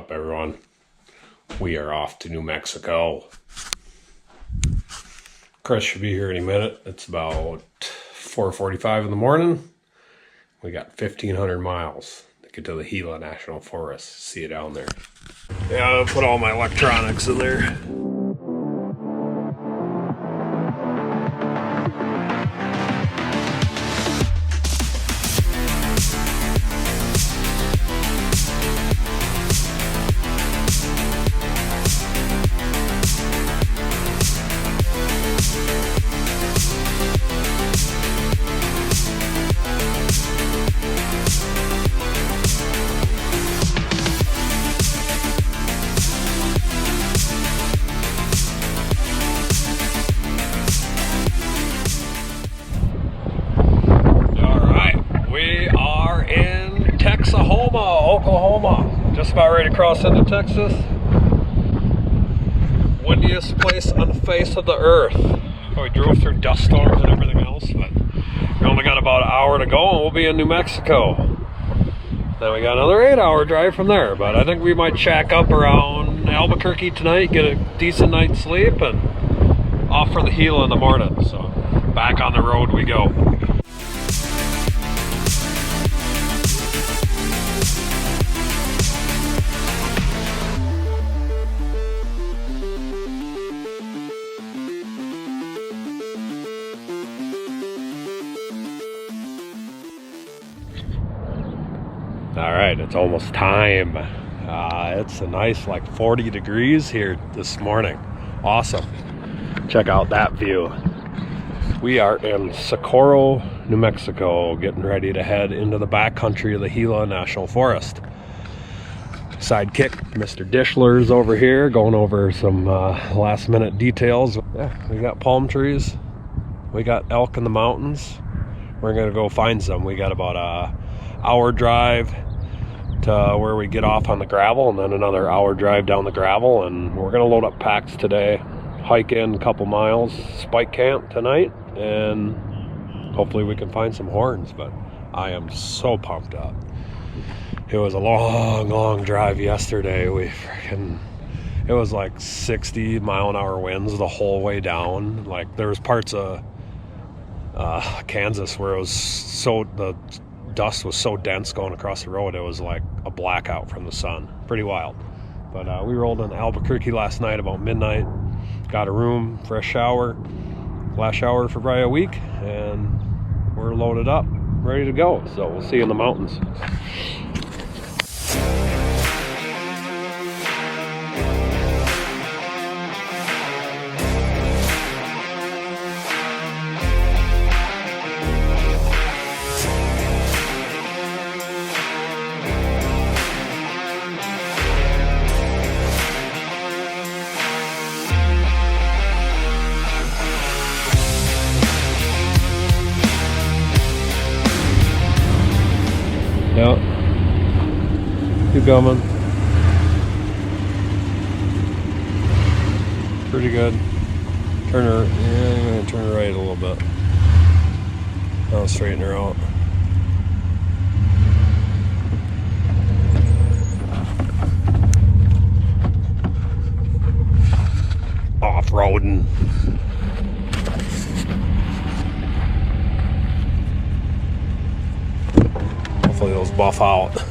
up, everyone? We are off to New Mexico. Chris should be here any minute. It's about 4:45 in the morning. We got 1,500 miles to get to the Gila National Forest. See you down there. Yeah, I'll put all my electronics in there. Oklahoma, just about ready to cross into Texas. Windiest place on the face of the earth. We drove through dust storms and everything else, but we only got about an hour to go and we'll be in New Mexico. Then we got another 8-hour drive from there, but I think we might shack up around Albuquerque tonight, get a decent night's sleep, and off for the Gila in the morning. So back on the road we go. All right, it's almost time. It's a nice like 40 degrees here this morning. Awesome. Check out that view. We are in Socorro, New Mexico, getting ready to head into the backcountry of the Gila National Forest. Sidekick, Mr. Dishler's over here, going over some last minute details. Yeah, we got palm trees. We got elk in the mountains. We're gonna go find some. We got about a hour drive to where we get off on the gravel, and then another hour drive down the gravel, and we're gonna load up packs today, hike in a couple miles, spike camp tonight, and hopefully we can find some horns. But I am so pumped up. It was a long drive yesterday. It was like 60-mile-an-hour winds the whole way down. Like there was parts of Kansas where it was the dust was so dense going across the road, it was like a blackout from the sun. Pretty wild. But we rolled in Albuquerque last night about midnight, got a room for a shower, last shower for probably a week, and we're loaded up, ready to go. So we'll see you in the mountains. Yep. Keep going. Pretty good. Turn her. Yeah, I'm gonna turn her right a little bit. I'll straighten her out. Off-roading. Hopefully those buff out.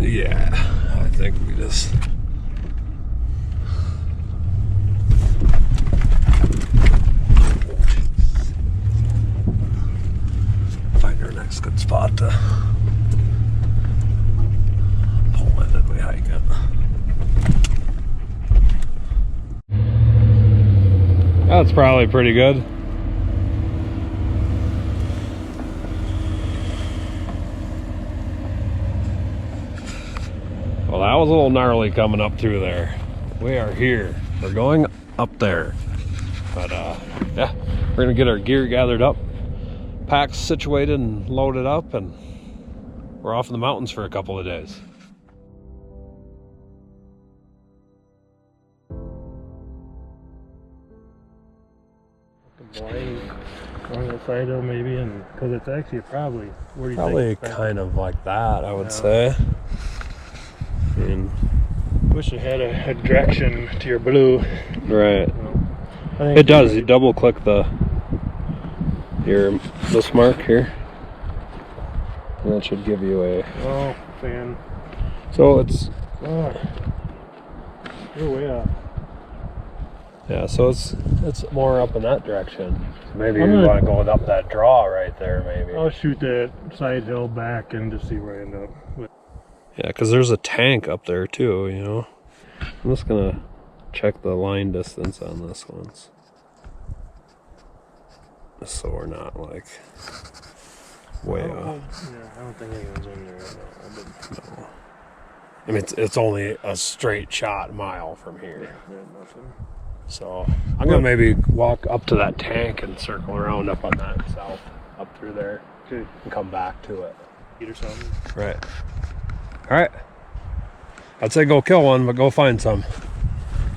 Yeah, I think we just find our next good spot to pull in and we hike it. That's probably pretty good. Well, that was a little gnarly coming up through there. We are here. We're going up there. But yeah, we're gonna get our gear gathered up, packs situated and loaded up, and we're off in the mountains for a couple of days. Blind on the side of maybe, and because it's actually probably where do you Probably think kind of like that, I would say. I mean, wish it had a direction to your blue. right. I think It does. You double click this mark here, and that should give you a. Oh, fan. So it's. Oh, you're way up. Yeah, so it's more up in that direction. So maybe I'm you gonna- want to go up that draw right there, maybe. I'll shoot that side hill back and just see where I end up with. Yeah, because there's a tank up there too, you know. I'm just gonna check the line distance on this one, just so we're not like way off. Yeah, I don't think anyone's in there right now. But No. I mean, it's only a straight shot mile from here. yeah, nothing. So I'm gonna maybe walk up to that tank and circle around up on that south, up through there, Good. and come back to it. Eat or something. Right. All right. I'd say go kill one, but go find some.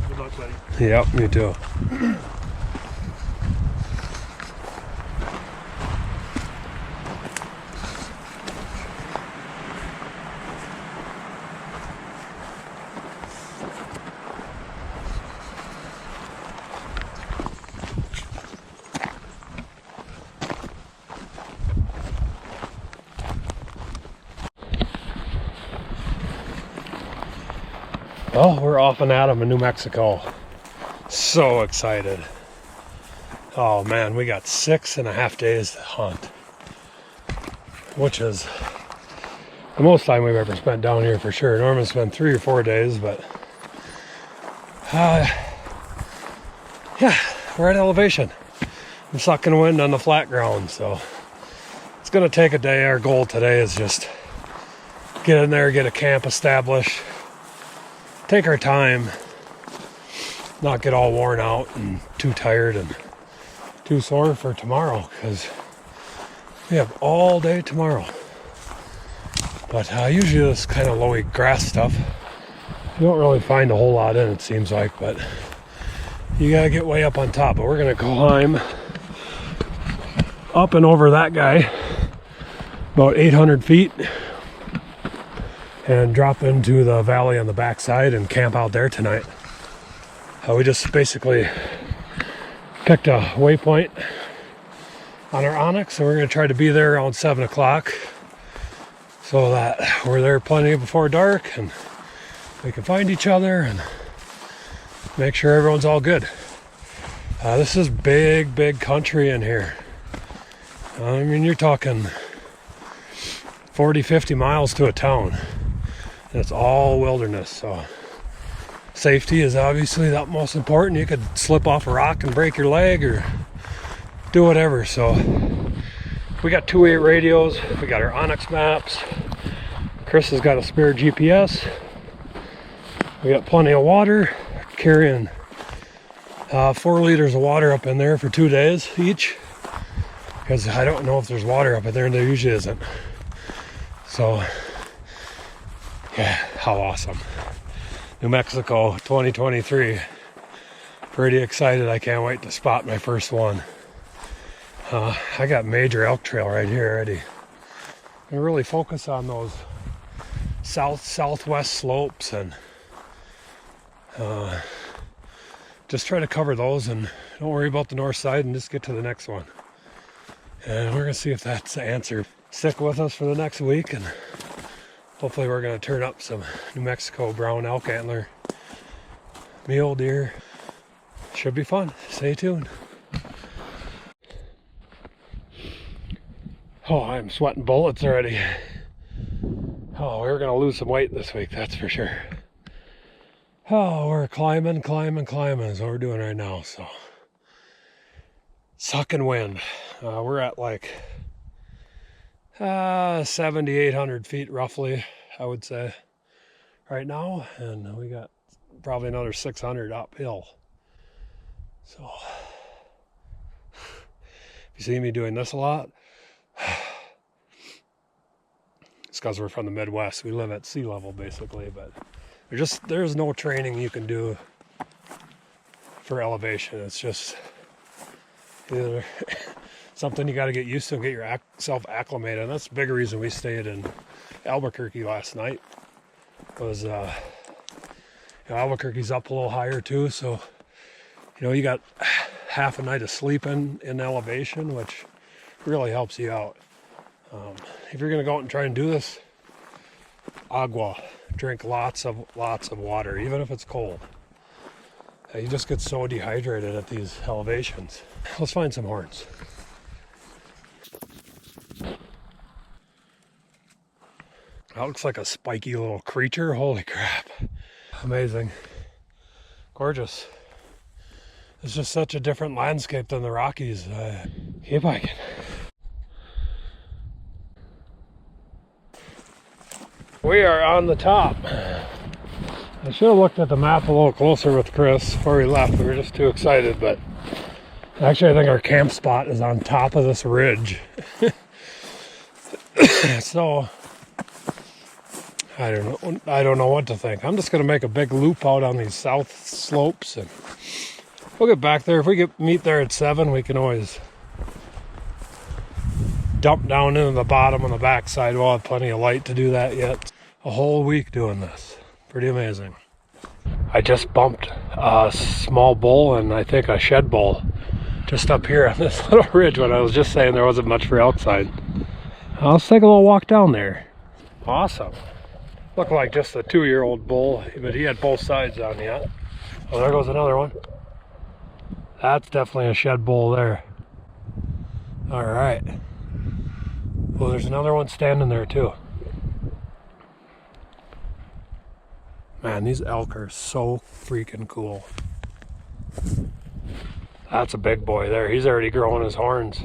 Good luck, buddy. Yep, me too. Well, we're off and at 'em in New Mexico. So excited. Oh man, we got 6.5 days to hunt, which is the most time we've ever spent down here for sure. Normally it's been 3 or 4 days, but yeah, we're at elevation. I'm sucking wind on the flat ground, so it's gonna take a day. Our goal today is just get in there, get a camp established, take our time, not get all worn out and too tired and too sore for tomorrow, because we have all day tomorrow. But usually this kind of lowy grass stuff, you don't really find a whole lot in, it seems like, but you gotta get way up on top. But we're gonna climb up and over that guy about 800 feet and drop into the valley on the backside and camp out there tonight. We just basically picked a waypoint on our Onyx, and we're going to try to be there around 7 o'clock so that we're there plenty before dark and we can find each other and make sure everyone's all good. This is big country in here. I mean, you're talking 40-50 miles to a town, and it's all wilderness, so safety is obviously the most important. You could slip off a rock and break your leg or do whatever. So we got 2.8 radios, we got our Onyx maps, Chris has got a spare GPS, we got plenty of water, carrying 4 liters of water up in there for 2 days each, because I don't know if there's water up in there, and there usually isn't. So yeah, how awesome. New Mexico 2023. Pretty excited. I can't wait to spot my first one. I got major elk trail right here already. I really focus on those southwest slopes and just try to cover those, and don't worry about the north side, and just get to the next one. And we're gonna see if that's the answer. Stick with us for the next week, and hopefully we're going to turn up some New Mexico brown elk antler, mule deer. Should be fun. Stay tuned. Oh, I'm sweating bullets already. Oh, we're going to lose some weight this week, that's for sure. Oh, we're climbing is what we're doing right now. So, sucking wind. We're at like 7,800 feet roughly, I would say, right now, and we got probably another 600 uphill. So if you see me doing this a lot, it's because we're from the Midwest. We live at sea level basically, but there's no training you can do for elevation. It's just Either something you got to get used to and get yourself acclimated. And that's the big reason we stayed in Albuquerque last night. Was Albuquerque's up a little higher too, so you got half a night of sleeping in elevation, which really helps you out. If you're gonna go out and try and do this, agua, drink lots of water, even if it's cold. You just get so dehydrated at these elevations. Let's find some horns. That looks like a spiky little creature. Holy crap. Amazing. Gorgeous. It's just such a different landscape than the Rockies. Keep hiking. We are on the top. I should have looked at the map a little closer with Chris before we left. We were just too excited, but actually I think our camp spot is on top of this ridge. So I don't know what to think. I'm just gonna make a big loop out on these south slopes, and we'll get back there. If we meet there at 7, we can always dump down into the bottom on the backside. We'll have plenty of light to do that yet. A whole week doing this. Pretty amazing. I just bumped a small bull and I think a shed bull just up here on this little ridge when I was just saying there wasn't much for elk sign. Let's take a little walk down there. Awesome. Looked like just a 2-year-old bull, but he had both sides on yet. Oh, there goes another one. That's definitely a shed bull there. All right. Well, there's another one standing there too. Man, these elk are so freaking cool. That's a big boy there. He's already growing his horns.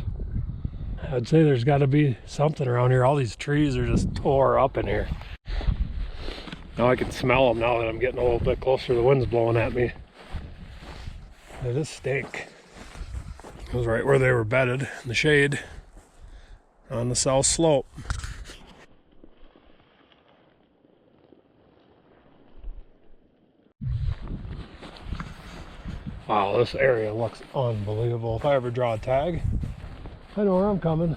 I'd say there's got to be something around here. All these trees are just tore up in here. Now I can smell them now that I'm getting a little bit closer. The wind's blowing at me. They just stink. It was right where they were bedded in the shade on the south slope. Wow, this area looks unbelievable. If I ever draw a tag, I know where I'm coming.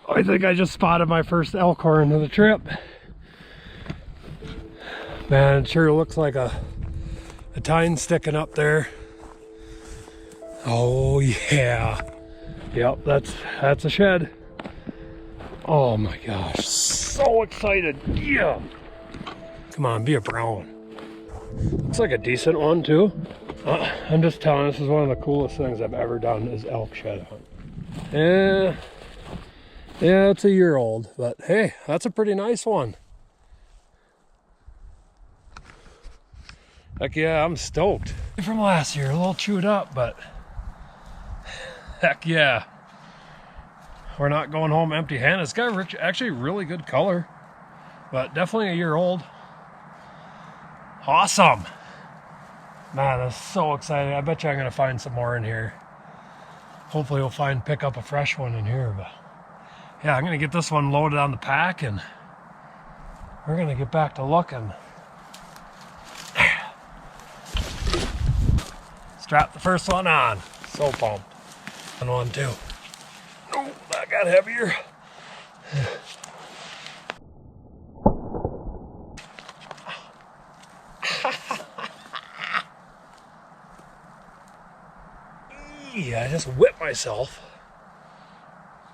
I think I just spotted my first elk horn of the trip. Man, it sure looks like a tine sticking up there. Oh yeah. Yep, that's a shed. Oh my gosh, so excited. Yeah. Come on, be a brown. Looks like a decent one too. I'm just telling you, this is one of the coolest things I've ever done is elk shed hunt. Yeah, it's a year old, but hey, that's a pretty nice one. Heck yeah, I'm stoked. From last year, a little chewed up, but heck yeah. We're not going home empty-handed. It's got actually really good color, but definitely a year old. Awesome. Man, that's so exciting. I bet you I'm gonna find some more in here. Hopefully we'll pick up a fresh one in here, but yeah, I'm gonna get this one loaded on the pack and we're gonna get back to looking. Strap the first one on. So pumped. And one too. Oh, that got heavier. I just whipped myself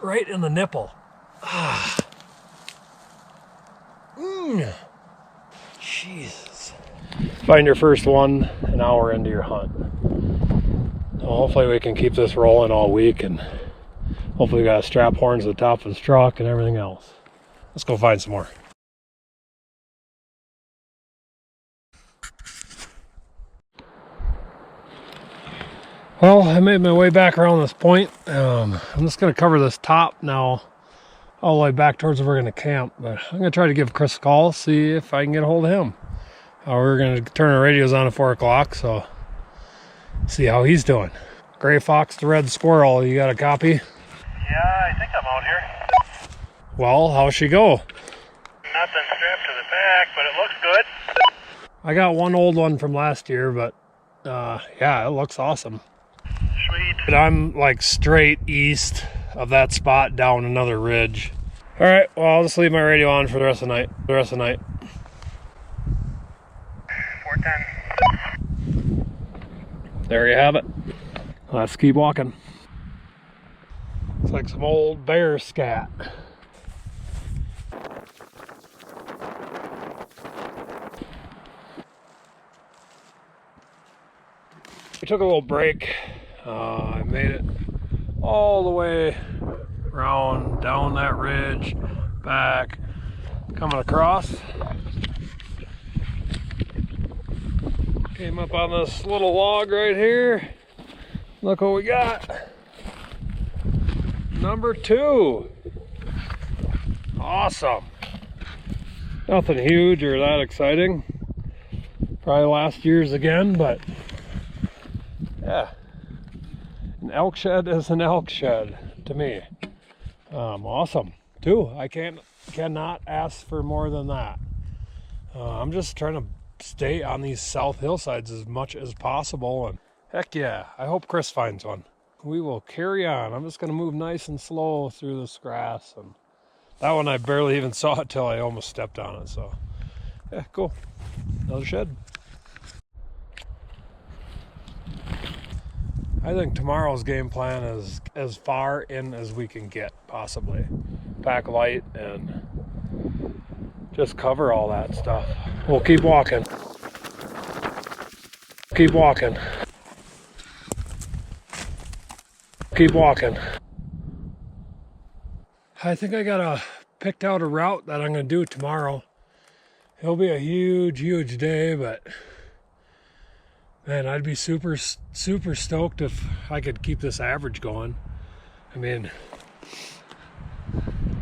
right in the nipple. Jesus. Find your first one an hour into your hunt. So hopefully we can keep this rolling all week, and hopefully we got strap horns at the top of this truck and everything else. Let's go find some more. Well, I made my way back around this point. I'm just going to cover this top now all the way back towards where we're going to camp. But I'm going to try to give Chris a call, see if I can get a hold of him. We're going to turn our radios on at 4 o'clock, so see how he's doing. Gray fox to red squirrel, you got a copy? Yeah, I think I'm out here. Well, how's she go? Nothing strapped to the back, but it looks good. I got one old one from last year, but yeah, it looks awesome. But I'm like straight east of that spot down another ridge. All right, well, I'll just leave my radio on for the rest of the night. 410. There you have it. Let's keep walking. It's like some old bear scat. We took a little break. I made it all the way around down that ridge, back, coming across. Came up on this little log right here. Look what we got. Number 2. Awesome. Nothing huge or that exciting. Probably last year's again, but yeah. An elk shed is an elk shed to me. Awesome. 2. I cannot ask for more than that. I'm just trying to stay on these south hillsides as much as possible, and heck yeah, I hope Chris finds one. We will carry on. I'm just going to move nice and slow through this grass, and that one I barely even saw it till I almost stepped on it. So yeah, cool. Another shed. I think tomorrow's game plan is as far in as we can get, possibly. Pack light and just cover all that stuff. We'll keep walking. Keep walking. Keep walking. I think I picked out a route that I'm going to do tomorrow. It'll be a huge day, but man, I'd be super stoked if I could keep this average going. I mean,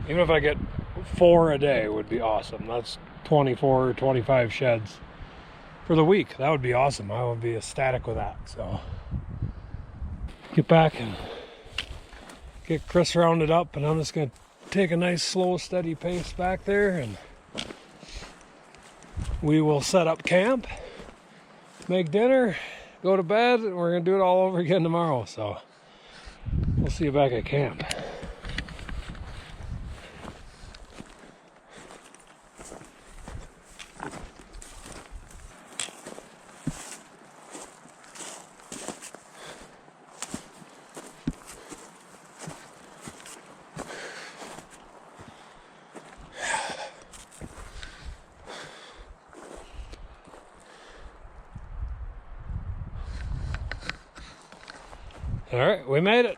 even if I get 4 a day would be awesome. That's 24 or 25 sheds for the week. That would be awesome. I would be ecstatic with that. So get back and get Chris rounded up, and I'm just going to take a nice slow steady pace back there, and we will set up camp, make dinner, go to bed, and we're going to do it all over again tomorrow. So we'll see you back at camp. All right, we made it.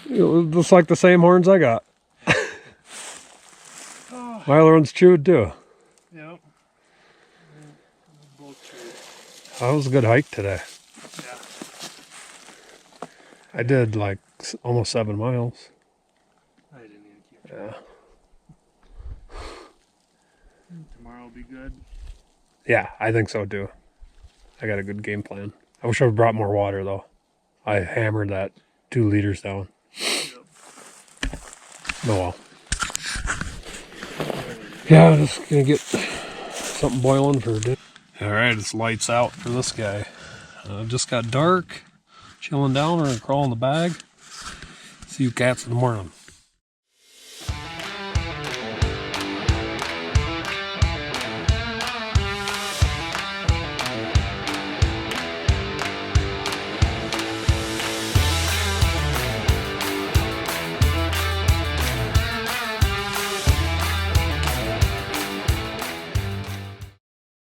It was just like the same horns I got. My other one's chewed too. Yep. Both chewed. That was a good hike today. Yeah. I did like almost 7 miles. I didn't even keep Yeah. Tomorrow will be good. Yeah, I think so too. I got a good game plan. I wish I brought more water though. I hammered that 2 liters down. Yep. Oh well. Yeah, I'm just gonna get something boiling for dinner. Alright, it's lights out for this guy. Just got dark. Chilling down, we're gonna crawl in the bag. See you cats in the morning.